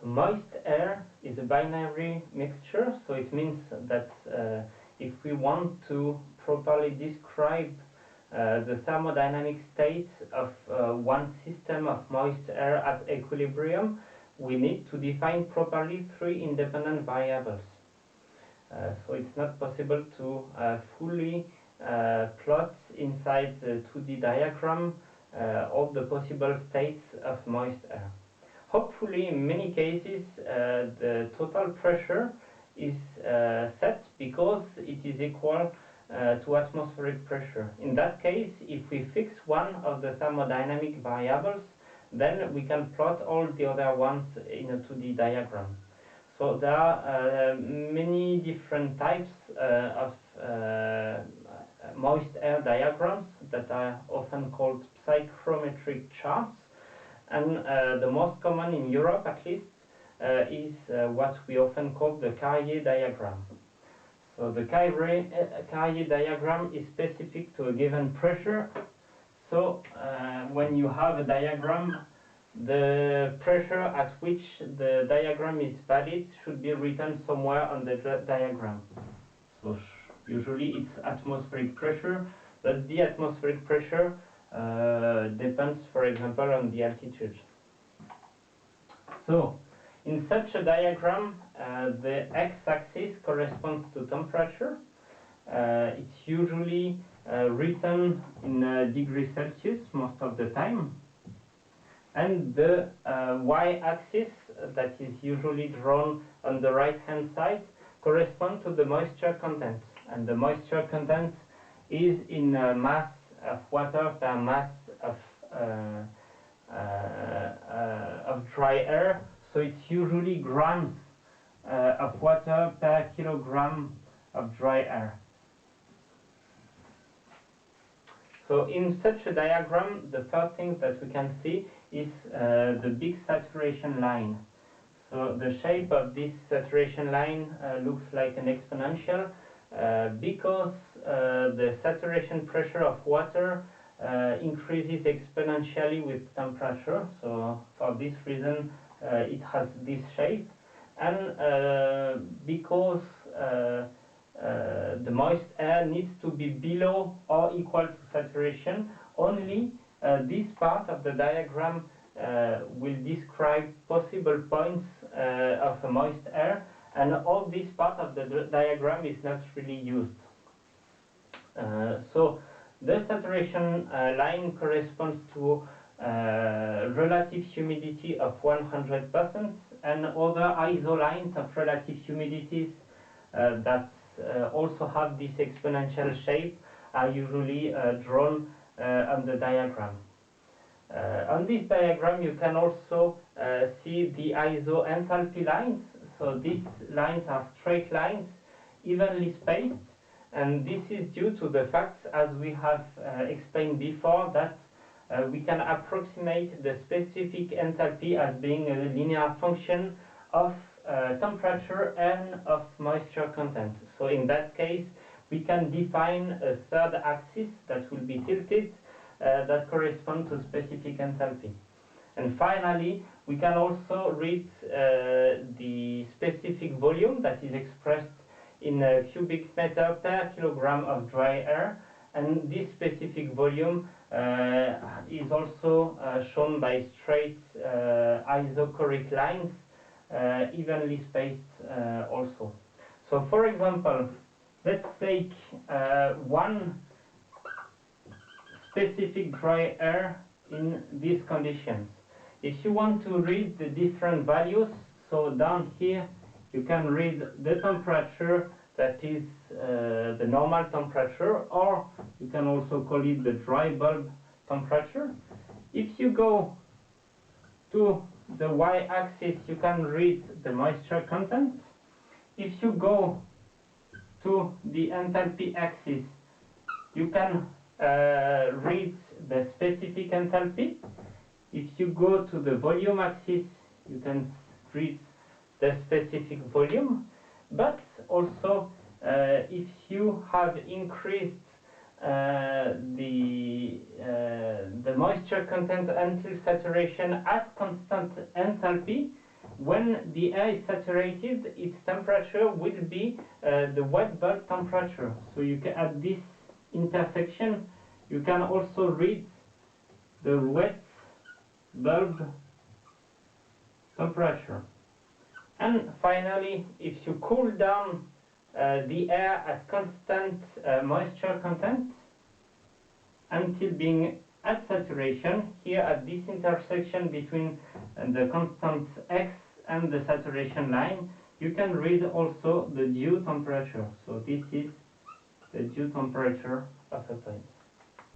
So moist air is a binary mixture, so it means that if we want to properly describe the thermodynamic state of one system of moist air at equilibrium, we need to define properly three independent variables. So it's not possible to fully plot inside the 2D diagram all the possible states of moist air. Hopefully, in many cases, the total pressure is set because it is equal to atmospheric pressure. In that case, if we fix one of the thermodynamic variables, then we can plot all the other ones in a 2D diagram. So there are many different types of moist air diagrams that are often called psychrometric charts, and the most common in Europe at least is what we often call the Carrier diagram. So the Carrier diagram is specific to a given pressure. So when you have a diagram, the pressure at which the diagram is valid should be written somewhere on the diagram. So usually it's atmospheric pressure, but the atmospheric pressure depends, for example, on the altitude. So in such a diagram, the x-axis corresponds to temperature. It's usually written in degrees Celsius most of the time. And the y-axis, that is usually drawn on the right-hand side, corresponds to the moisture content. And the moisture content is in mass of water per mass of dry air. So it's usually grams of water per kilogram of dry air. So in such a diagram, the first thing that we can see is the big saturation line. So the shape of this saturation line looks like an exponential because the saturation pressure of water increases exponentially with temperature. So for this reason, it has this shape. And because the moist air needs to be below or equal to saturation, only this part of the diagram will describe possible points of a moist air, and all this part of the diagram is not really used. So the saturation line corresponds to relative humidity of 100%, and other ISO lines of relative humidities that also have this exponential shape are usually drawn on the diagram. On this diagram you can also see the ISO enthalpy lines. So these lines are straight lines, evenly spaced, and this is due to the fact, as we have explained before, that we can approximate the specific enthalpy as being a linear function of temperature and of moisture content. So in that case, we can define a third axis that will be tilted that corresponds to specific enthalpy. And finally, we can also read the specific volume that is expressed in cubic meter per kilogram of dry air, and this specific volume is also shown by straight isochoric lines, evenly spaced also. So for example, let's take one specific dry air in these conditions. If you want to read the different values, so down here you can read the temperature that is the normal temperature, or you can also call it the dry bulb temperature. If you go to the y-axis, you can read the moisture content. If you go to the enthalpy axis, you can read the specific enthalpy. If you go to the volume axis, you can read the specific volume. But also, if you have increased the moisture content until saturation at constant enthalpy, when the air is saturated, its temperature will be the wet bulb temperature. So you can, at this intersection, you can also read the wet bulb temperature. And finally, if you cool down the air at constant moisture content until being at saturation, here at this intersection between the constant X and the saturation line, you can read also the dew temperature. So this is the dew temperature of a point.